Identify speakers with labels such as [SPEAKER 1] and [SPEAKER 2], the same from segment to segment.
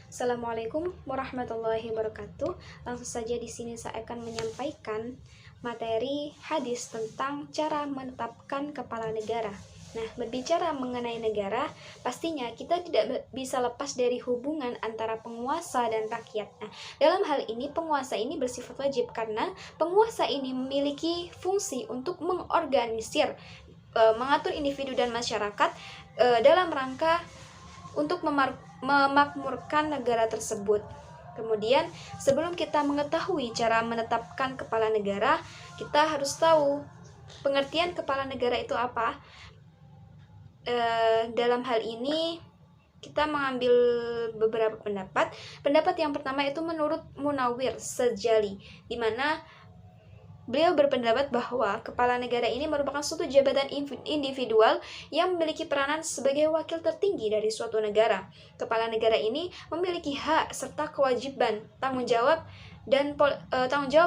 [SPEAKER 1] Assalamualaikum warahmatullahi wabarakatuh. Langsung saja di sini saya akan menyampaikan materi hadis tentang cara menetapkan kepala negara. Nah, berbicara mengenai negara, pastinya kita tidak bisa lepas dari hubungan antara penguasa dan rakyat. Nah, dalam hal ini penguasa ini bersifat wajib karena penguasa ini memiliki fungsi untuk mengorganisir, mengatur individu dan masyarakat dalam rangka untuk memakmurkan negara tersebut. Kemudian, sebelum kita mengetahui cara menetapkan kepala negara, kita harus tahu pengertian kepala negara itu apa. Dalam hal ini, kita mengambil beberapa pendapat. Pendapat yang pertama itu menurut Munawir Sejali, di mana beliau berpendapat bahwa kepala negara ini merupakan suatu jabatan individual yang memiliki peranan sebagai wakil tertinggi dari suatu negara. Kepala negara ini memiliki hak serta kewajiban, tanggung jawab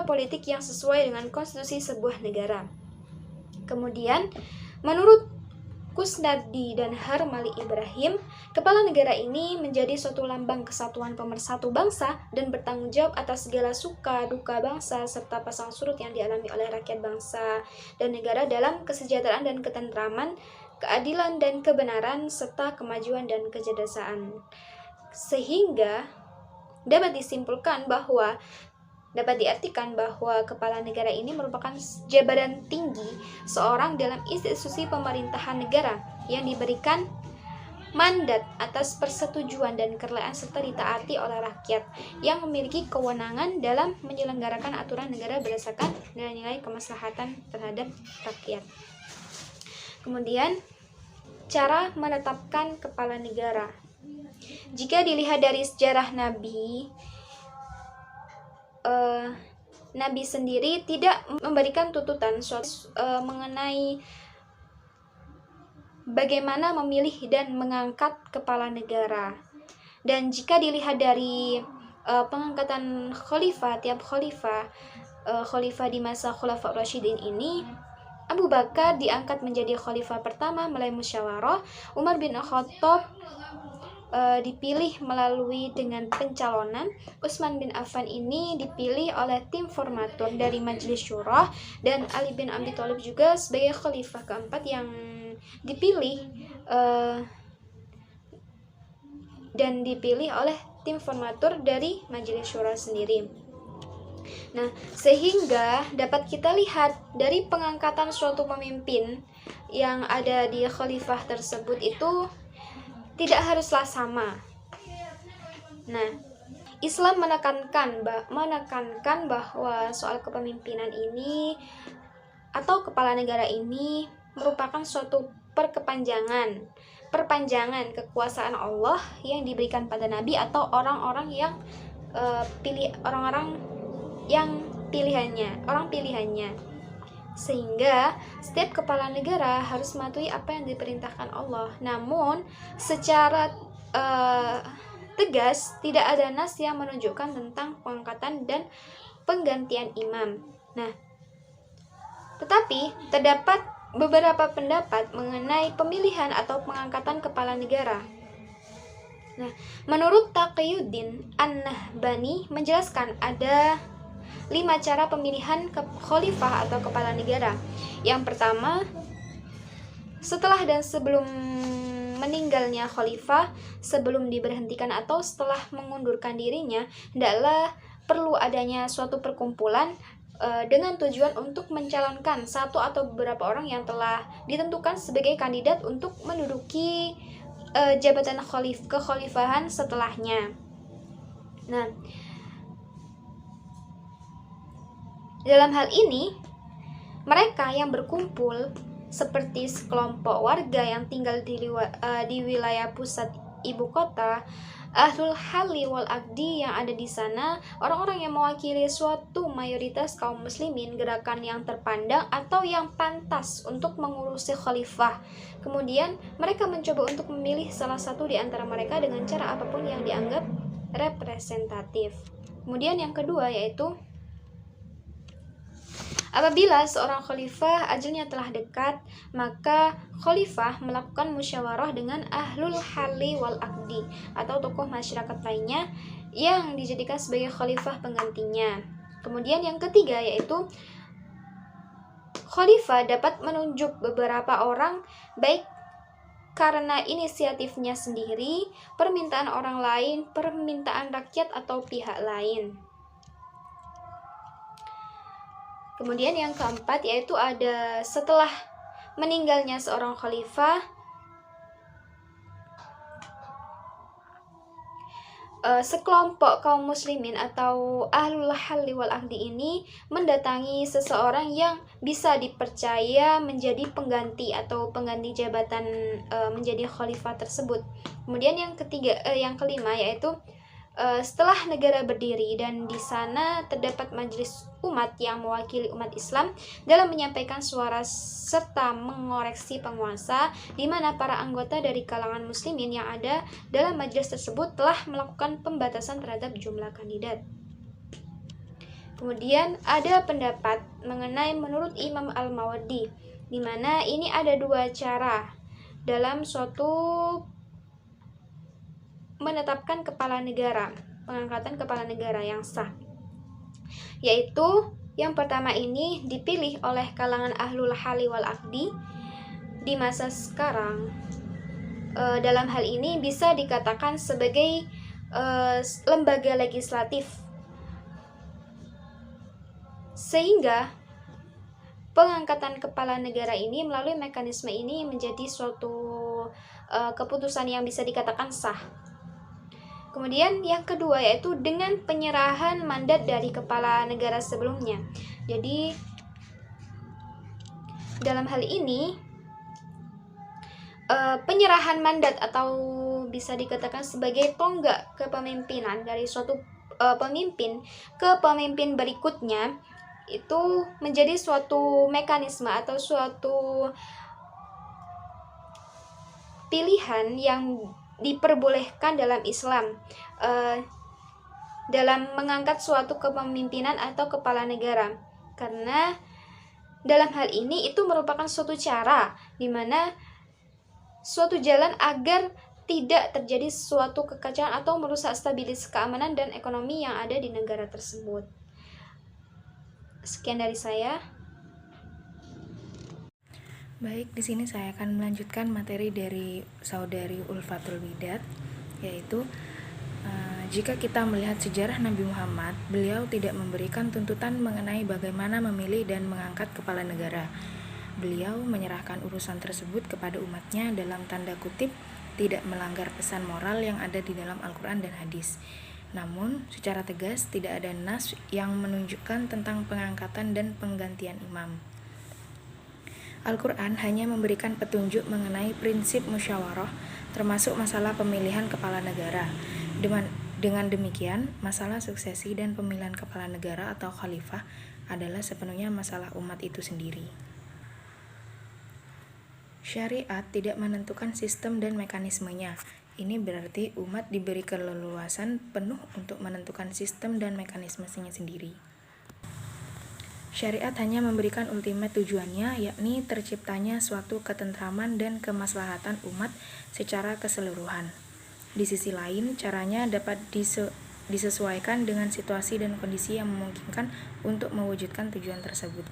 [SPEAKER 1] politik yang sesuai dengan konstitusi sebuah negara. Kemudian, menurut Kusnadi dan Harmali Ibrahim, kepala negara ini menjadi suatu lambang kesatuan pemersatu bangsa dan bertanggung jawab atas segala suka duka bangsa serta pasang surut yang dialami oleh rakyat bangsa dan negara dalam kesejahteraan dan ketentraman, keadilan dan kebenaran serta kemajuan dan kecerdasan. Sehingga dapat diartikan bahwa kepala negara ini merupakan jabatan tinggi seorang dalam institusi pemerintahan negara yang diberikan mandat atas persetujuan dan kerelaan serta ditaati oleh rakyat yang memiliki kewenangan dalam menyelenggarakan aturan negara berdasarkan nilai-nilai kemaslahatan terhadap rakyat. Kemudian, cara menetapkan kepala negara. Jika dilihat dari sejarah Nabi sendiri tidak memberikan tuntutan mengenai bagaimana memilih dan mengangkat kepala negara. Dan jika dilihat dari pengangkatan tiap khalifah di masa Khulafaur Rasyidin ini, Abu Bakar diangkat menjadi khalifah pertama melalui musyawarah, Umar bin Khattab dipilih melalui dengan pencalonan, Utsman bin Affan ini dipilih oleh tim formatur dari Majelis Syura, dan Ali bin Abi Thalib juga sebagai khalifah keempat yang dipilih oleh tim formatur dari Majelis Syura sendiri. Nah, sehingga dapat kita lihat dari pengangkatan suatu pemimpin yang ada di khalifah tersebut itu tidak haruslah sama. Nah, Islam menekankan bahwa soal kepemimpinan ini atau kepala negara ini merupakan suatu perpanjangan kekuasaan Allah yang diberikan pada Nabi atau orang pilihannya. Sehingga setiap kepala negara harus mematuhi apa yang diperintahkan Allah. Namun secara tegas tidak ada nas yang menunjukkan tentang pengangkatan dan penggantian imam. Nah, tetapi terdapat beberapa pendapat mengenai pemilihan atau pengangkatan kepala negara. Nah, menurut Taqiyuddin An-Nahbani menjelaskan ada 5 cara pemilihan khalifah atau kepala negara. Yang pertama, setelah dan sebelum meninggalnya khalifah, sebelum diberhentikan atau setelah mengundurkan dirinya, hendaklah perlu adanya suatu perkumpulan dengan tujuan untuk mencalonkan satu atau beberapa orang yang telah ditentukan sebagai kandidat untuk menduduki jabatan kekhalifahan setelahnya. Nah, dalam hal ini, mereka yang berkumpul seperti sekelompok warga yang tinggal di wilayah pusat ibu kota, ahlul halli wal aqdi yang ada di sana, orang-orang yang mewakili suatu mayoritas kaum muslimin, gerakan yang terpandang atau yang pantas untuk mengurusi khalifah. Kemudian, mereka mencoba untuk memilih salah satu di antara mereka dengan cara apapun yang dianggap representatif. Kemudian yang kedua yaitu Apabila seorang khalifah ajalnya telah dekat, maka khalifah melakukan musyawarah dengan ahlul halli wal aqdi atau tokoh masyarakat lainnya yang dijadikan sebagai khalifah penggantinya. Kemudian yang ketiga yaitu khalifah dapat menunjuk beberapa orang baik karena inisiatifnya sendiri, permintaan orang lain, permintaan rakyat atau pihak lain. Kemudian yang keempat yaitu ada setelah meninggalnya seorang khalifah, sekelompok kaum muslimin atau ahlul halli wal aqdi ini mendatangi seseorang yang bisa dipercaya menjadi pengganti atau pengganti jabatan menjadi khalifah tersebut. Kemudian yang kelima yaitu setelah negara berdiri dan di sana terdapat majelis umat yang mewakili umat Islam dalam menyampaikan suara serta mengoreksi penguasa, di mana para anggota dari kalangan muslimin yang ada dalam majelis tersebut telah melakukan pembatasan terhadap jumlah kandidat. Kemudian ada pendapat mengenai menurut Imam Al-Mawardi, di mana ini ada dua cara dalam suatu menetapkan kepala negara, pengangkatan kepala negara yang sah. Yaitu yang pertama ini dipilih oleh kalangan ahlul halli wal aqdi di masa sekarang. Dalam hal ini bisa dikatakan sebagai lembaga legislatif. Sehingga pengangkatan kepala negara ini melalui mekanisme ini menjadi suatu keputusan yang bisa dikatakan sah. Kemudian yang kedua yaitu dengan penyerahan mandat dari kepala negara sebelumnya. Jadi dalam hal ini penyerahan mandat atau bisa dikatakan sebagai tonggak kepemimpinan dari suatu pemimpin ke pemimpin berikutnya itu menjadi suatu mekanisme atau suatu pilihan yang diperbolehkan dalam Islam dalam mengangkat suatu kepemimpinan atau kepala negara, karena dalam hal ini itu merupakan suatu cara di mana suatu jalan agar tidak terjadi suatu kekacauan atau merusak stabilitas keamanan dan ekonomi yang ada di negara tersebut. Sekian dari saya.
[SPEAKER 2] Baik, di sini saya akan melanjutkan materi dari saudari Ulfatul Widat, yaitu jika kita melihat sejarah Nabi Muhammad, beliau tidak memberikan tuntutan mengenai bagaimana memilih dan mengangkat kepala negara. Beliau menyerahkan urusan tersebut kepada umatnya dalam tanda kutip tidak melanggar pesan moral yang ada di dalam Al-Quran dan hadis. Namun, secara tegas tidak ada nas yang menunjukkan tentang pengangkatan dan penggantian imam. Al-Quran hanya memberikan petunjuk mengenai prinsip musyawarah, termasuk masalah pemilihan kepala negara. Dengan demikian, masalah suksesi dan pemilihan kepala negara atau khalifah adalah sepenuhnya masalah umat itu sendiri. Syariat tidak menentukan sistem dan mekanismenya. Ini berarti umat diberi keleluasan penuh untuk menentukan sistem dan mekanismenya sendiri. Syariat hanya memberikan ultimate tujuannya, yakni terciptanya suatu ketentraman dan kemaslahatan umat secara keseluruhan. Di sisi lain, caranya dapat disesuaikan dengan situasi dan kondisi yang memungkinkan untuk mewujudkan tujuan tersebut.